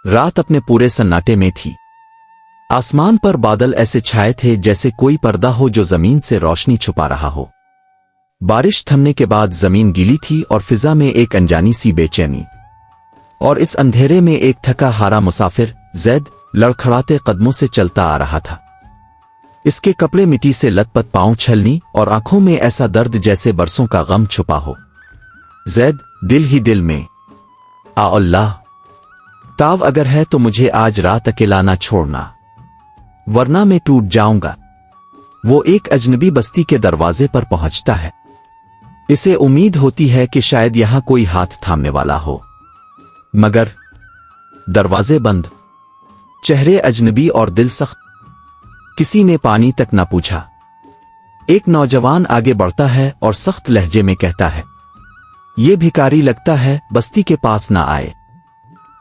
रात अपने पूरे सन्नाटे में थी। आसमान पर बादल ऐसे छाए थे जैसे कोई पर्दा हो जो जमीन से रोशनी छुपा रहा हो। बारिश थमने के बाद जमीन गीली थी और फिजा में एक अनजानी सी बेचैनी। और इस अंधेरे में एक थका हारा मुसाफिर जैद लड़खड़ाते कदमों से चलता आ रहा था। इसके कपड़े मिट्टी से लथपथ, पांव छलनी और आंखों में ऐसा दर्द जैसे बरसों का गम छुपा हो। जैद दिल ही दिल में, आ अल्लाह, ताव अगर है तो मुझे आज रात अकेला ना छोड़ना, वरना मैं टूट जाऊंगा। वो एक अजनबी बस्ती के दरवाजे पर पहुंचता है। इसे उम्मीद होती है कि शायद यहां कोई हाथ थामने वाला हो, मगर दरवाजे बंद, चेहरे अजनबी और दिल सख्त। किसी ने पानी तक न पूछा। एक नौजवान आगे बढ़ता है और सख्त लहजे में कहता है, ये भिखारी लगता है, बस्ती के पास ना आए।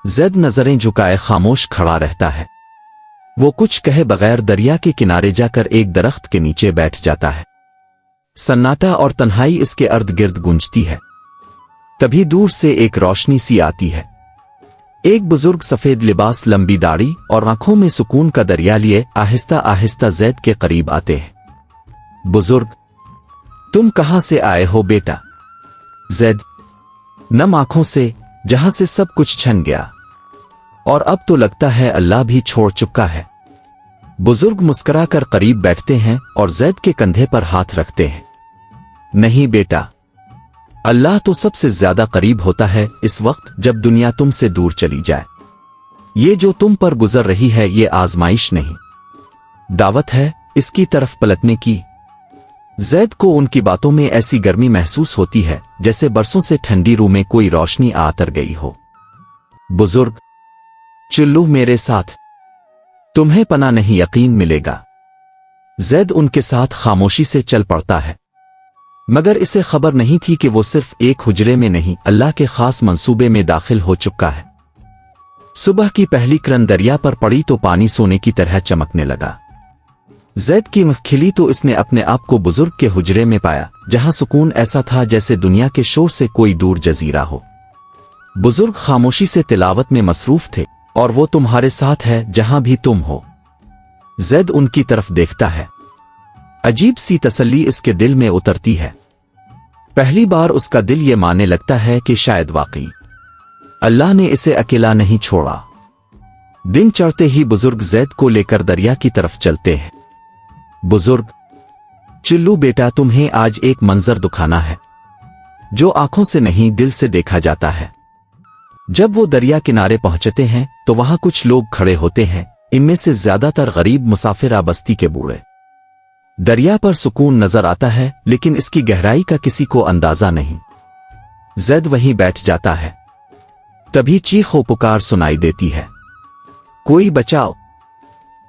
जैद नजरें झुकाए खामोश खड़ा रहता है। वो कुछ कहे बगैर दरिया के किनारे जाकर एक दरख्त के नीचे बैठ जाता है। सन्नाटा और तन्हाई इसके अर्द गिर्द गूंजती है। तभी दूर से एक रोशनी सी आती है। एक बुजुर्ग सफेद लिबास, लंबी दाढ़ी और आंखों में सुकून का दरिया लिए आहिस्ता आहिस्ता जैद के करीब आते हैं। बुजुर्ग, तुम कहां से आए हो बेटा? जैद नम आंखों से, जहां से सब कुछ छन गया और अब तो लगता है अल्लाह भी छोड़ चुका है। बुजुर्ग मुस्कुराकर करीब बैठते हैं और जैद के कंधे पर हाथ रखते हैं। नहीं बेटा, अल्लाह तो सबसे ज्यादा करीब होता है इस वक्त जब दुनिया तुमसे दूर चली जाए। ये जो तुम पर गुजर रही है ये आजमाइश नहीं, दावत है इसकी तरफ पलटने की। जैद को उनकी बातों में ऐसी गर्मी महसूस होती है जैसे बरसों से ठंडी रूह में कोई रोशनी आतर गई हो। बुजुर्ग, चुल्लू मेरे साथ, तुम्हें पना नहीं यकीन मिलेगा। जैद उनके साथ खामोशी से चल पड़ता है, मगर इसे खबर नहीं थी कि वो सिर्फ एक हुजरे में नहीं, अल्लाह के खास मंसूबे में दाखिल हो चुका है। सुबह की पहली किरण दरिया पर पड़ी तो पानी सोने की तरह चमकने लगा। जैद की आँख खिली तो इसने अपने आप को बुजुर्ग के हुजरे में पाया, जहां सुकून ऐसा था जैसे दुनिया के शोर से कोई दूर जजीरा हो। बुजुर्ग खामोशी से तिलावत में मसरूफ थे, और वो तुम्हारे साथ है जहां भी तुम हो। जैद उनकी तरफ देखता है। अजीब सी तसल्ली इसके दिल में उतरती है। पहली बार उसका दिल ये मानने लगता है कि शायद वाकई अल्लाह ने इसे अकेला नहीं छोड़ा। दिन चढ़ते ही बुजुर्ग जैद को लेकर दरिया की तरफ चलते हैं। बुजुर्ग, चिल्लू बेटा, तुम्हें आज एक मंजर दिखाना है जो आंखों से नहीं दिल से देखा जाता है। जब वो दरिया किनारे पहुंचते हैं तो वहां कुछ लोग खड़े होते हैं, इनमें से ज्यादातर गरीब मुसाफिर बस्ती के बूढ़े। दरिया पर सुकून नजर आता है लेकिन इसकी गहराई का किसी को अंदाजा नहीं। जैद वहीं बैठ जाता है। तभी चीख व पुकार सुनाई देती है, कोई बचाओ,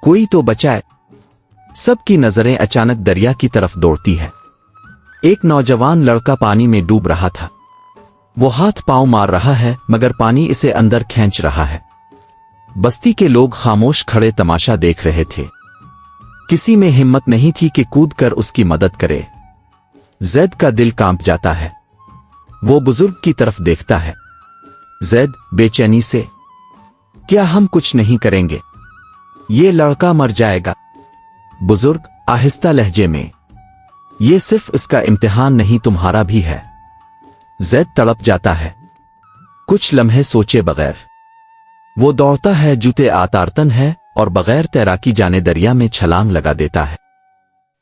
कोई तो बचाए। सबकी नजरें अचानक दरिया की तरफ दौड़ती है। एक नौजवान लड़का पानी में डूब रहा था। वो हाथ पांव मार रहा है मगर पानी इसे अंदर खींच रहा है। बस्ती के लोग खामोश खड़े तमाशा देख रहे थे। किसी में हिम्मत नहीं थी कि कूदकर उसकी मदद करे। जैद का दिल कांप जाता है। वो बुजुर्ग की तरफ देखता है। जैद बेचैनी से, क्या हम कुछ नहीं करेंगे? ये लड़का मर जाएगा। बुजुर्ग आहिस्ता लहजे में, ये सिर्फ इसका इम्तिहान नहीं, तुम्हारा भी है। जैद तड़प जाता है। कुछ लम्हे सोचे बगैर वो दौड़ता है, जूते आतारतन है और बगैर तैराकी जाने दरिया में छलांग लगा देता है।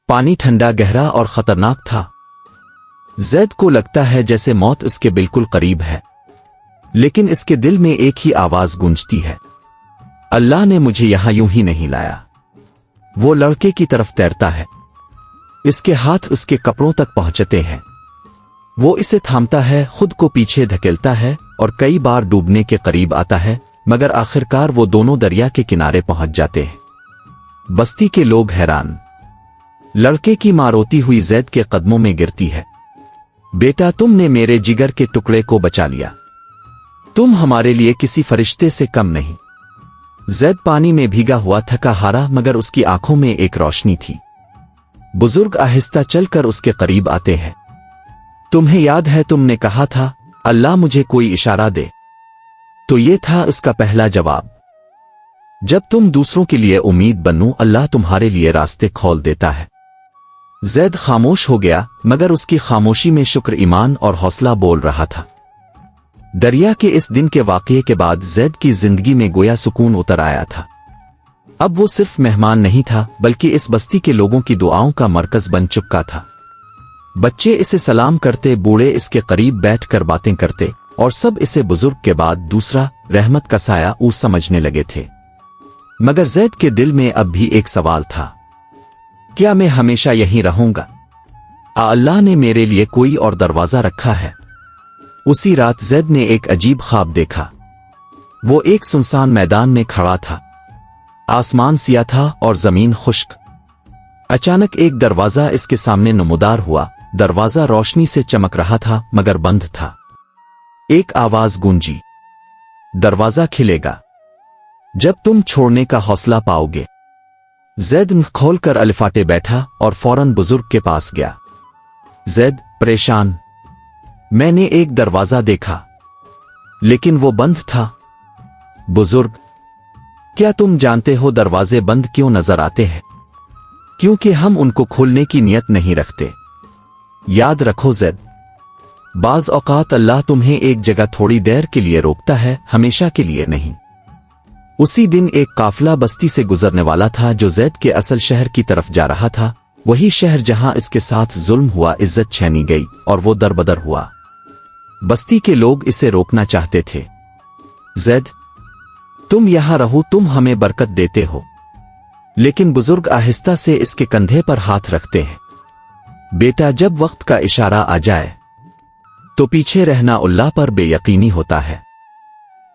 पानी ठंडा, गहरा और खतरनाक था। जैद को लगता है जैसे मौत इसके बिल्कुल करीब है, लेकिन इसके दिल में एक ही आवाज गूंजती है, अल्लाह ने मुझे यहां यूं ही नहीं लाया। वो लड़के की तरफ तैरता है। इसके हाथ उसके कपड़ों तक पहुंचते हैं। वो इसे थामता है, खुद को पीछे धकेलता है और कई बार डूबने के करीब आता है, मगर आखिरकार वो दोनों दरिया के किनारे पहुंच जाते हैं। बस्ती के लोग हैरान। लड़के की मां रोती हुई जैद के कदमों में गिरती है। बेटा, तुमने मेरे जिगर के टुकड़े को बचा लिया। तुम हमारे लिए किसी फरिश्ते से कम नहीं। जैद पानी में भीगा हुआ, थका हारा, मगर उसकी आंखों में एक रोशनी थी। बुजुर्ग आहिस्ता चलकर उसके करीब आते हैं। तुम्हें याद है तुमने कहा था अल्लाह मुझे कोई इशारा दे? तो ये था इसका पहला जवाब। जब तुम दूसरों के लिए उम्मीद बनो अल्लाह तुम्हारे लिए रास्ते खोल देता है। जैद खामोश हो गया, मगर उसकी खामोशी में शुक्र, ईमान और हौसला बोल रहा था। दरिया के इस दिन के वाक़ये के बाद जैद की जिंदगी में गोया सुकून उतर आया था। अब वो सिर्फ मेहमान नहीं था, बल्कि इस बस्ती के लोगों की दुआओं का मरकज बन चुका था। बच्चे इसे सलाम करते, बूढ़े इसके करीब बैठकर बातें करते, और सब इसे बुजुर्ग के बाद दूसरा रहमत का साया समझने लगे थे। मगर जैद के दिल में अब भी एक सवाल था, क्या मैं हमेशा यहीं रहूंगा? अल्लाह ने मेरे लिए कोई और दरवाजा रखा है? उसी रात जैद ने एक अजीब ख्वाब देखा। वो एक सुनसान मैदान में खड़ा था। आसमान सिया था और जमीन खुश्क। अचानक एक दरवाजा इसके सामने नमूदार हुआ। दरवाजा रोशनी से चमक रहा था, मगर बंद था। एक आवाज गूंजी, दरवाजा खिलेगा जब तुम छोड़ने का हौसला पाओगे। जैद खोलकर अलिफाटे बैठा और फौरन बुजुर्ग के पास गया। जैद परेशान, मैंने एक दरवाजा देखा, लेकिन वो बंद था। बुजुर्ग, क्या तुम जानते हो दरवाजे बंद क्यों नजर आते हैं? क्योंकि हम उनको खोलने की नियत नहीं रखते। याद रखो जैद, बाज औकात अल्लाह तुम्हें एक जगह थोड़ी देर के लिए रोकता है, हमेशा के लिए नहीं। उसी दिन एक काफिला बस्ती से गुजरने वाला था जो जैद के असल शहर की तरफ जा रहा था। वही शहर जहां इसके साथ जुल्म हुआ, इज्जत छीनी गई और वो दरबदर हुआ। बस्ती के लोग इसे रोकना चाहते थे। जैद, तुम यहां रहो, तुम हमें बरकत देते हो। लेकिन बुजुर्ग आहिस्ता से इसके कंधे पर हाथ रखते हैं। बेटा, जब वक्त का इशारा आ जाए तो पीछे रहना अल्लाह पर बेयकीनी होता है।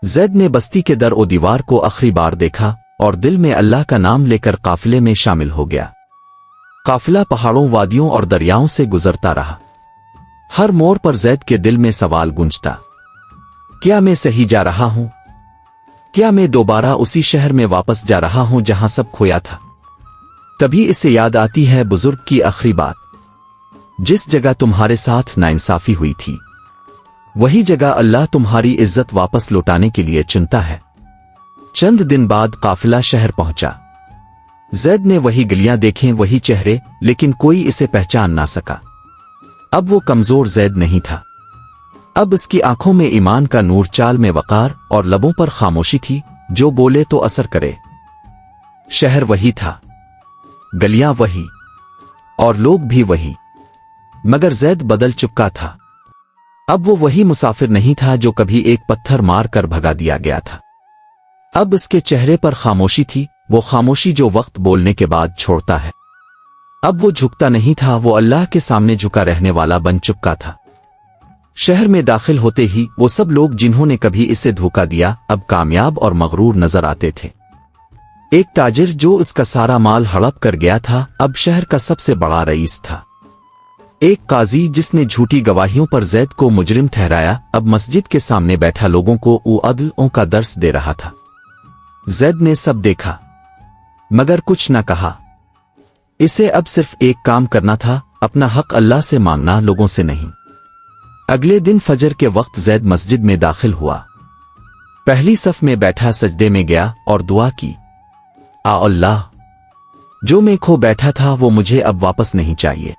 जैद ने बस्ती के दर ओ दीवार को आखिरी बार देखा और दिल में अल्लाह का नाम लेकर काफिले में शामिल हो गया। काफिला पहाड़ों, वादियों और दरियाओं से गुजरता रहा। हर मोड़ पर जैद के दिल में सवाल गूंजता, क्या मैं सही जा रहा हूं? क्या मैं दोबारा उसी शहर में वापस जा रहा हूं जहां सब खोया था? तभी इसे याद आती है बुजुर्ग की आखिरी बात, जिस जगह तुम्हारे साथ नाइंसाफी हुई थी, वही जगह अल्लाह तुम्हारी इज्जत वापस लौटाने के लिए चुनता है। चंद दिन बाद काफिला शहर पहुंचा। जैद ने वही गलियां देखें, वही चेहरे, लेकिन कोई इसे पहचान ना सका। अब वो कमजोर जैद नहीं था। अब इसकी आंखों में ईमान का नूर, चाल में वकार और लबों पर खामोशी थी जो बोले तो असर करे। शहर वही था, गलियां वही और लोग भी वही, मगर जैद बदल चुका था। अब वो वही मुसाफिर नहीं था जो कभी एक पत्थर मार कर भगा दिया गया था। अब इसके चेहरे पर खामोशी थी, वो खामोशी जो वक्त बोलने के बाद छोड़ता है। अब वो झुकता नहीं था, वो अल्लाह के सामने झुका रहने वाला बन चुका था। शहर में दाखिल होते ही वो सब लोग जिन्होंने कभी इसे धोखा दिया अब कामयाब और मगरूर नजर आते थे। एक ताजिर जो इसका सारा माल हड़प कर गया था अब शहर का सबसे बड़ा रईस था। एक काजी जिसने झूठी गवाहियों पर जैद को मुजरिम ठहराया अब मस्जिद के सामने बैठा लोगों को अदलों का दर्स दे रहा था। जैद ने सब देखा मगर कुछ न कहा। इसे अब सिर्फ एक काम करना था, अपना हक अल्लाह से मांगना, लोगों से नहीं। अगले दिन फजर के वक्त जैद मस्जिद में दाखिल हुआ। पहली सफ में बैठा सजदे में गया और दुआ की, अल्लाह, जो मैं खो बैठा था वो मुझे अब वापस नहीं चाहिए।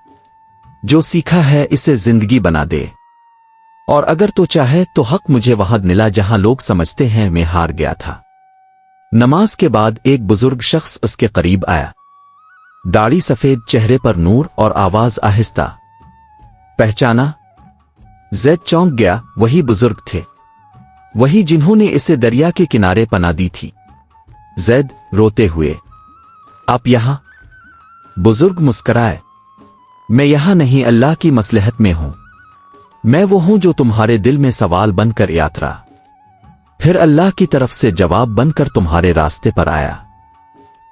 जो सीखा है इसे जिंदगी बना दे, और अगर तो चाहे तो हक मुझे वहां मिला जहां लोग समझते हैं मैं हार गया था। नमाज के बाद एक बुजुर्ग शख्स उसके करीब आया। दाढ़ी सफेद, चेहरे पर नूर और आवाज आहिस्ता। पहचाना? जैद चौंक गया। वही बुजुर्ग थे, वही जिन्होंने इसे दरिया के किनारे पनाह दी थी। जैद रोते हुए, आप यहां? बुजुर्ग मुस्कराए, मैं यहां नहीं, अल्लाह की मसलहत में हूं। मैं वो हूं जो तुम्हारे दिल में सवाल बनकर यात्रा, फिर अल्लाह की तरफ से जवाब बनकर तुम्हारे रास्ते पर आया।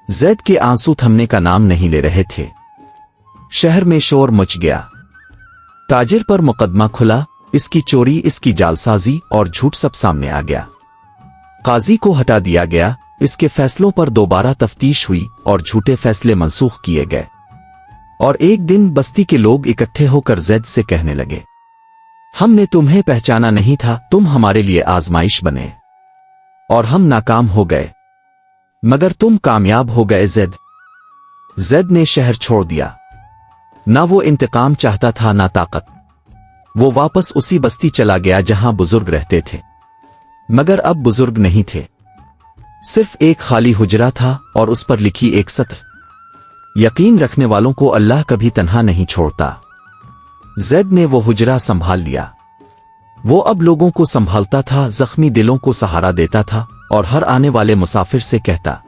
जैद के आंसू थमने का नाम नहीं ले रहे थे। शहर में शोर मच गया। ताजिर पर मुकदमा खुला, इसकी चोरी, इसकी जालसाजी और झूठ सब सामने आ गया। काजी को हटा दिया गया। इसके फैसलों पर दोबारा तफ्तीश हुई और झूठे फैसले मंसूख किए गए। और एक दिन बस्ती के लोग इकट्ठे होकर जैद से कहने लगे, हमने तुम्हें पहचाना नहीं था, तुम हमारे लिए आजमाइश बने और हम नाकाम हो गए। मगर तुम कामयाब हो गए ज़ैद ने शहर छोड़ दिया। ना वो इंतकाम चाहता था ना ताकत। वो वापस उसी बस्ती चला गया जहां बुजुर्ग रहते थे, मगर अब बुजुर्ग नहीं थे। सिर्फ एक खाली हुजरा था और उस पर लिखी एक सत्र, यकीन रखने वालों को अल्लाह कभी तन्हा नहीं छोड़ता। ज़ैद ने वो हुजरा संभाल लिया। वो अब लोगों को संभालता था, जख्मी दिलों को सहारा देता था और हर आने वाले मुसाफिर से कहता,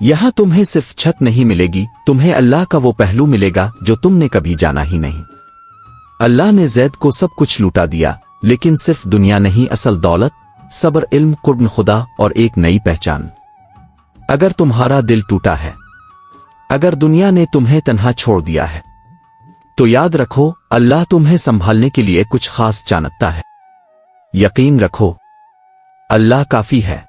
यहां तुम्हें सिर्फ छत नहीं मिलेगी, तुम्हें अल्लाह का वो पहलू मिलेगा जो तुमने कभी जाना ही नहीं। अल्लाह ने ज़ैद को सब कुछ लूटा दिया, लेकिन सिर्फ दुनिया नहीं, असल दौलत, सब्र, इल्म, कुर्ब खुदा और एक नई पहचान। अगर तुम्हारा दिल टूटा है, अगर दुनिया ने तुम्हें तन्हा छोड़ दिया है, तो याद रखो अल्लाह तुम्हें संभालने के लिए कुछ खास जानता है। यकीन रखो अल्लाह काफी है।